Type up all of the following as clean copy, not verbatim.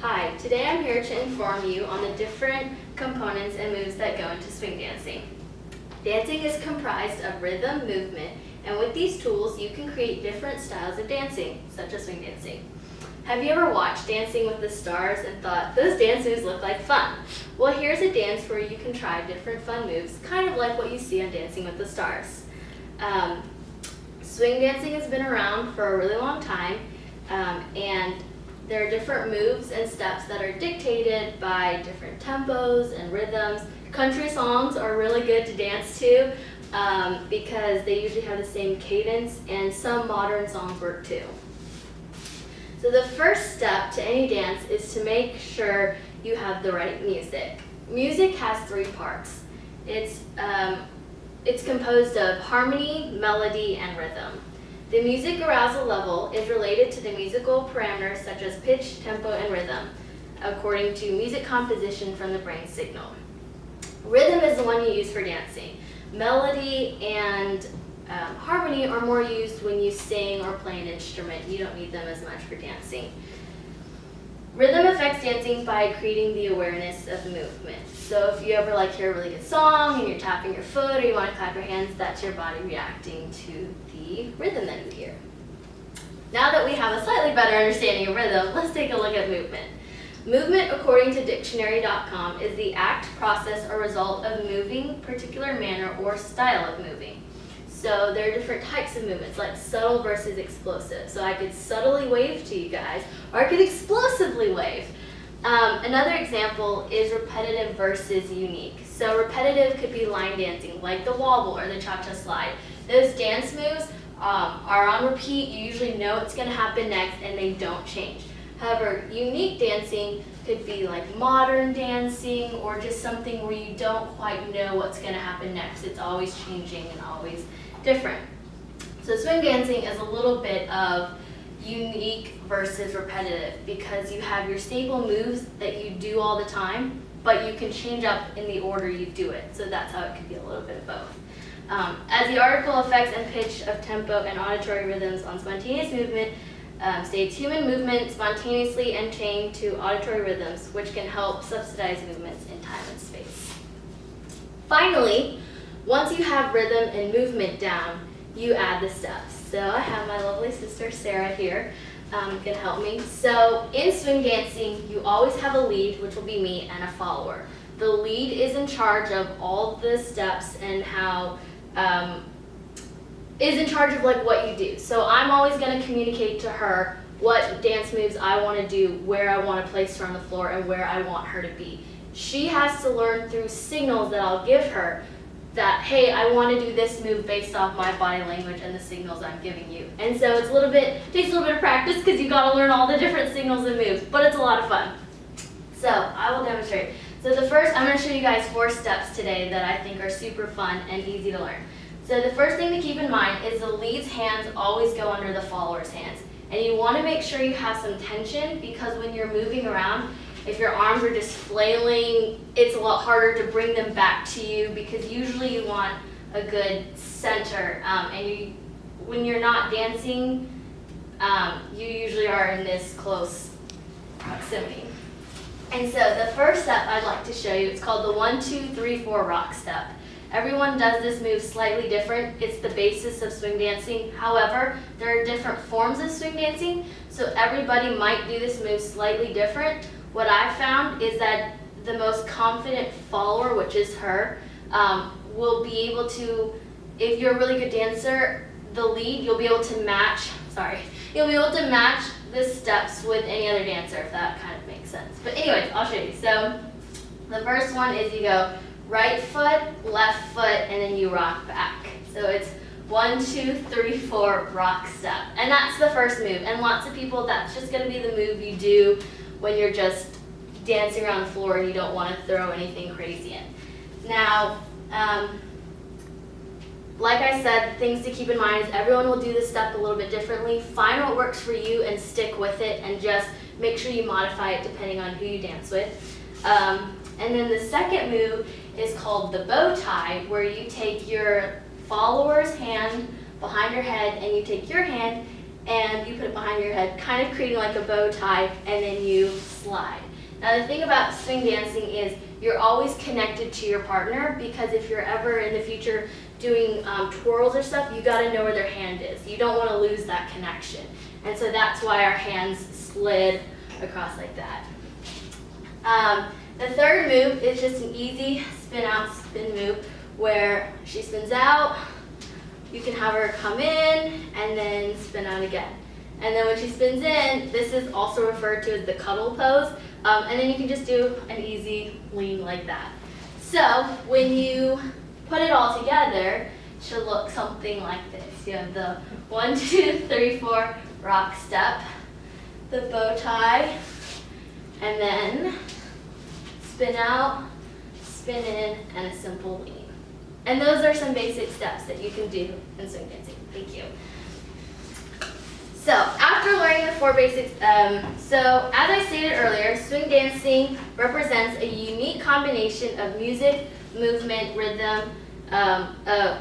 Hi, today I'm here to inform you on the different components and moves that go into swing dancing. Dancing is comprised of rhythm, movement, and with these tools you can create different styles of dancing, such as swing dancing. Have you ever watched Dancing with the Stars and thought, those dance moves look like fun? Well, here's a dance where you can try different fun moves, kind of like what you see on Dancing with the Stars. Swing dancing has been around for a really long time, and there are different moves and steps that are dictated by different tempos and rhythms. Country songs are really good to dance to because they usually have the same cadence, and some modern songs work too. So the first step to any dance is to make sure you have the right music. Music has three parts. It's composed of harmony, melody, and rhythm. The music arousal level is related to the musical parameters such as pitch, tempo, and rhythm, according to music composition from the brain signal. Rhythm is the one you use for dancing. Melody and harmony are more used when you sing or play an instrument. You don't need them as much for dancing. Rhythm affects dancing by creating the awareness of movement. So if you ever hear a really good song and you're tapping your foot or you want to clap your hands, that's your body reacting to the rhythm that you hear. Now that we have a slightly better understanding of rhythm, let's take a look at movement. Movement, according to dictionary.com, is the act, process, or result of moving, particular manner, or style of moving. So there are different types of movements, like subtle versus explosive. So I could subtly wave to you guys, or I could explosively wave. Another example is repetitive versus unique. So repetitive could be line dancing, like the wobble or the cha-cha slide. Those dance moves are on repeat. You usually know what's going to happen next, and they don't change. However, unique dancing could be like modern dancing or just something where you don't quite know what's going to happen next. It's always changing and always different. So swing dancing is a little bit of unique versus repetitive because you have your staple moves that you do all the time, but you can change up in the order you do it. So that's how it can be a little bit of both. As the article Effects and Pitch of Tempo and Auditory Rhythms on Spontaneous Movement states, human movement spontaneously and chained to auditory rhythms, which can help subsidize movements in time and space. Finally, once you have rhythm and movement down, you add the steps. So I have my lovely sister Sarah here can help me. So in swing dancing, you always have a lead, which will be me, and a follower. The lead is in charge of all the steps and is in charge of what you do. So I'm always going to communicate to her what dance moves I want to do, where I want to place her on the floor, and where I want her to be. She has to learn through signals that I'll give her that, hey, I want to do this move based off my body language and the signals I'm giving you. And so takes a little bit of practice because you got to learn all the different signals and moves, but it's a lot of fun. So I will demonstrate. So the first, I'm going to show you guys 4 steps today that I think are super fun and easy to learn. So the first thing to keep in mind is the lead's hands always go under the follower's hands. And you want to make sure you have some tension because when you're moving around, if your arms are just flailing, it's a lot harder to bring them back to you because usually you want a good center. When you're not dancing, you usually are in this close proximity. And so the first step I'd like to show you, it's called the 1, 2, 3, 4 rock step. Everyone does this move slightly different. It's the basis of swing dancing. However, there are different forms of swing dancing, so everybody might do this move slightly different. What I've found is that the most confident follower, which is her, will be able to, if you're a really good dancer, the lead, you'll be able to match the steps with any other dancer, if that kind of makes sense. But anyways, I'll show you. So the first one is you go right foot, left foot, and then you rock back. So it's 1, 2, 3, 4, rock step. And that's the first move. And lots of people, that's just going to be the move you do when you're just dancing around the floor and you don't want to throw anything crazy in. Now, like I said, things to keep in mind is everyone will do this step a little bit differently. Find what works for you and stick with it and just make sure you modify it depending on who you dance with. And then the second move is called the bow tie, where you take your follower's hand behind her head and you take your hand and you put it behind your head, kind of creating like a bow tie, and then you slide. Now the thing about swing dancing is you're always connected to your partner, because if you're ever in the future doing twirls or stuff, you gotta know where their hand is. You don't wanna lose that connection. And so that's why our hands slid across like that. The third move is just an easy spin out, spin move, where she spins out, you can have her come in and then spin out again. And then when she spins in, this is also referred to as the cuddle pose. And then you can just do an easy lean like that. So when you put it all together, it should look something like this. You have the 1, 2, 3, 4 rock step, the bow tie, and then spin out, spin in, and a simple lean. And those are some basic steps that you can do in swing dancing. Thank you. So after learning the 4 basics, so as I stated earlier, swing dancing represents a unique combination of music, movement, rhythm,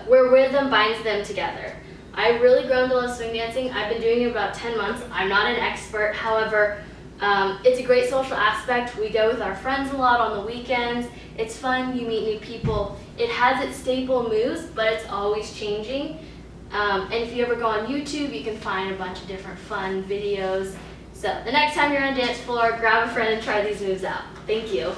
where rhythm binds them together. I've really grown to love swing dancing. I've been doing it about 10 months. I'm not an expert, however, it's a great social aspect. We go with our friends a lot on the weekends. It's fun, you meet new people. It has its staple moves, but it's always changing. And if you ever go on YouTube, you can find a bunch of different fun videos. So the next time you're on a dance floor, grab a friend and try these moves out. Thank you.